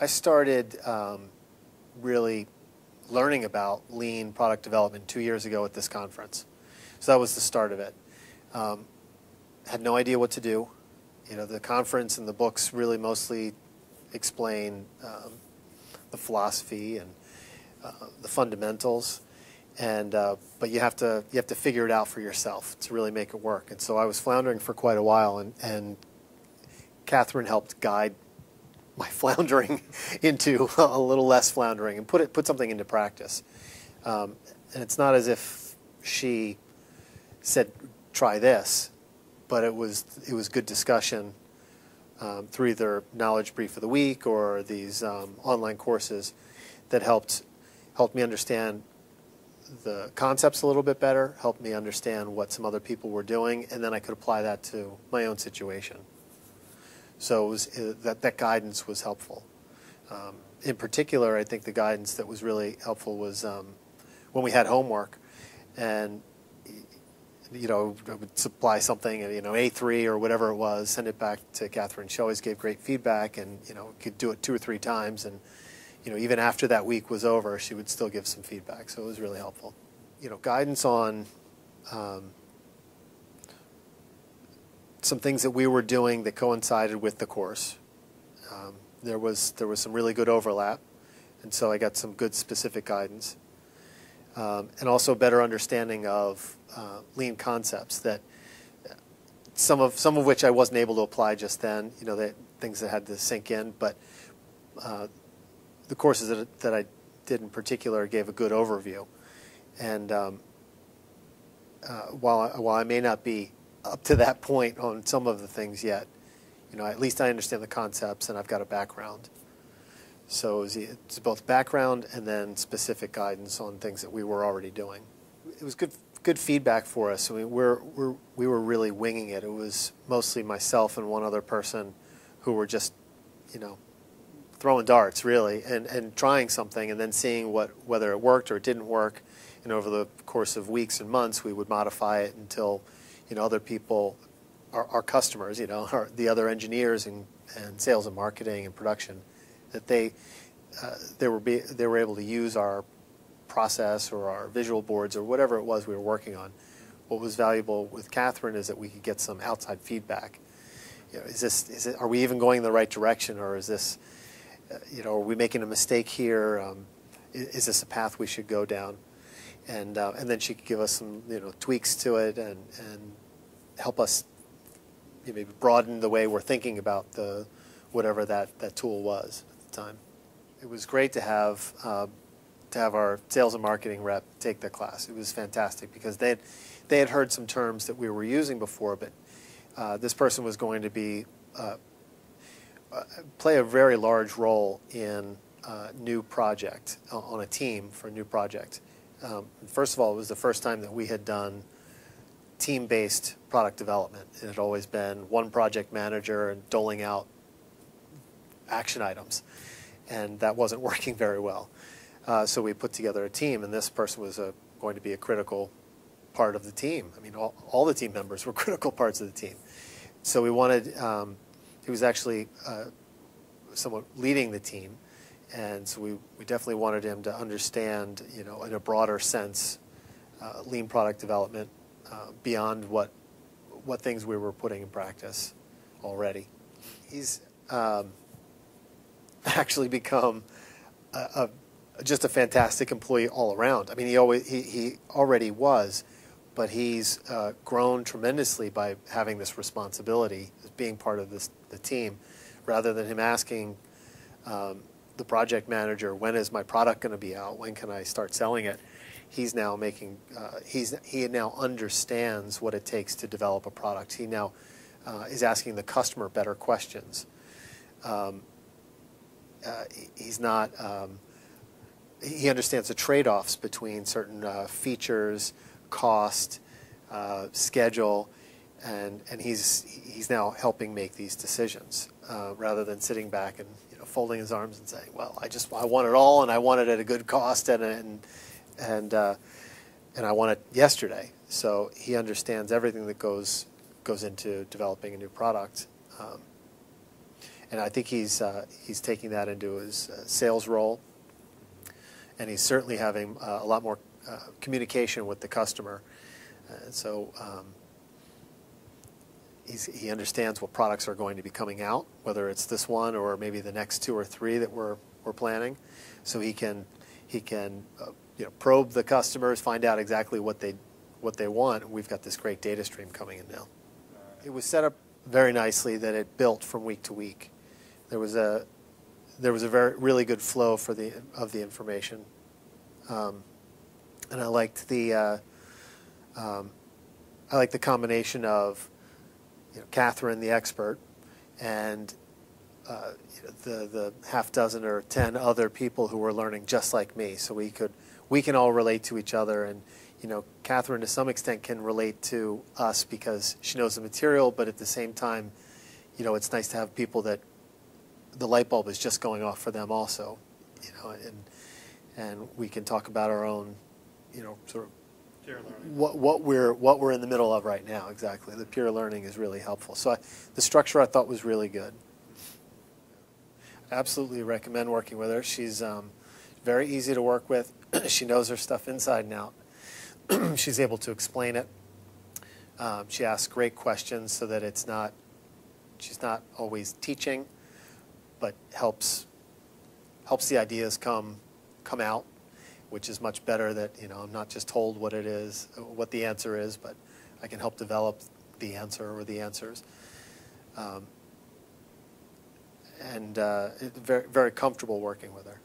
I started really learning about lean product development 2 years ago at this conference. So that was the start of it. Had no idea what to do. You know, the conference and the books really mostly explain the philosophy and the fundamentals, and but you have to figure it out for yourself to really make it work. And so I was floundering for quite a while, and Katherine helped guide my floundering into a little less floundering and put something into practice. And it's not as if she said, try this, but it was good discussion through either Knowledge Brief of the Week or these online courses that helped me understand the concepts a little bit better, helped me understand what some other people were doing, and then I could apply that to my own situation. So it was, that guidance was helpful. In particular, I think the guidance that was really helpful was when we had homework, and you know, I would supply something, you know, A3 or whatever it was, send it back to Katherine. She always gave great feedback, and you know, could do it 2 or 3 times, and you know, even after that week was over, she would still give some feedback. So it was really helpful. You know, guidance on some things that we were doing that coincided with the course. There was some really good overlap, and so I got some good specific guidance, and also better understanding of lean concepts that some of which I wasn't able to apply just then. You know, that things that had to sink in, but the courses that I did in particular gave a good overview, and while I may not be up to that point on some of the things yet, you know, at least I understand the concepts and I've got a background. So it's both background and then specific guidance on things that we were already doing. It was good feedback for us. I mean, we were really winging it. It was mostly myself and one other person who were just, you know, throwing darts really and trying something and then seeing whether it worked or it didn't work. And over the course of weeks and months, we would modify it until, you know, other people, our customers, you know, the other engineers and sales and marketing and production, that they were able to use our process or our visual boards or whatever it was we were working on. What was valuable with Katherine is that we could get some outside feedback. You know, are we even going in the right direction, or is this, you know, are we making a mistake here? Is this a path we should go down? And then she could give us some, you know, tweaks to it and help us, you know, maybe broaden the way we're thinking about whatever that tool was at the time. It was great to have our sales and marketing rep take the class. It was fantastic because they had heard some terms that we were using before, but this person was going to be play a very large role in a new project, on a team for a new project. First of all, it was the first time that we had done team-based product development. It had always been one project manager and doling out action items, and that wasn't working very well. So we put together a team, and this person was going to be a critical part of the team. I mean, all the team members were critical parts of the team. So we wanted, he was actually somewhat leading the team, and so we definitely wanted him to understand, you know, in a broader sense, lean product development beyond what things we were putting in practice already. He's actually become just a fantastic employee all around. I mean, he already was, but he's grown tremendously by having this responsibility as being part of the team, rather than him asking the project manager, when is my product going to be out? When can I start selling it? He's now making. He now understands what it takes to develop a product. He now is asking the customer better questions. He's not. He understands the trade-offs between certain features, cost, schedule, and he's now helping make these decisions rather than sitting back and, you know, folding his arms and saying, "Well, I want it all, and I want it at a good cost, and I want it yesterday." So he understands everything that goes into developing a new product, and I think he's taking that into his sales role, and he's certainly having a lot more communication with the customer. So he understands what products are going to be coming out, whether it's this one or maybe the next 2 or 3 that we're planning. So he can probe the customers, find out exactly what they want. We've got this great data stream coming in now. It was set up very nicely that it built from week to week. There was a really good flow of the information, and I liked the combination of Katherine, the expert, and the half dozen or 10 other people who were learning just like me. So we can all relate to each other, and Katherine to some extent can relate to us because she knows the material, but at the same time, it's nice to have people that the light bulb is just going off for them also, and we can talk about our own, sort of peer learning. what we're in the middle of right now. Exactly, the peer learning is really helpful. So the structure I thought was really good. Absolutely recommend working with her. She's very easy to work with. She knows her stuff inside and out. She's able to explain it. She asks great questions so that she's not always teaching, but helps the ideas come out, which is much better that I'm not just told what it is, what the answer is, but I can help develop the answer or the answers. And very, very comfortable working with her.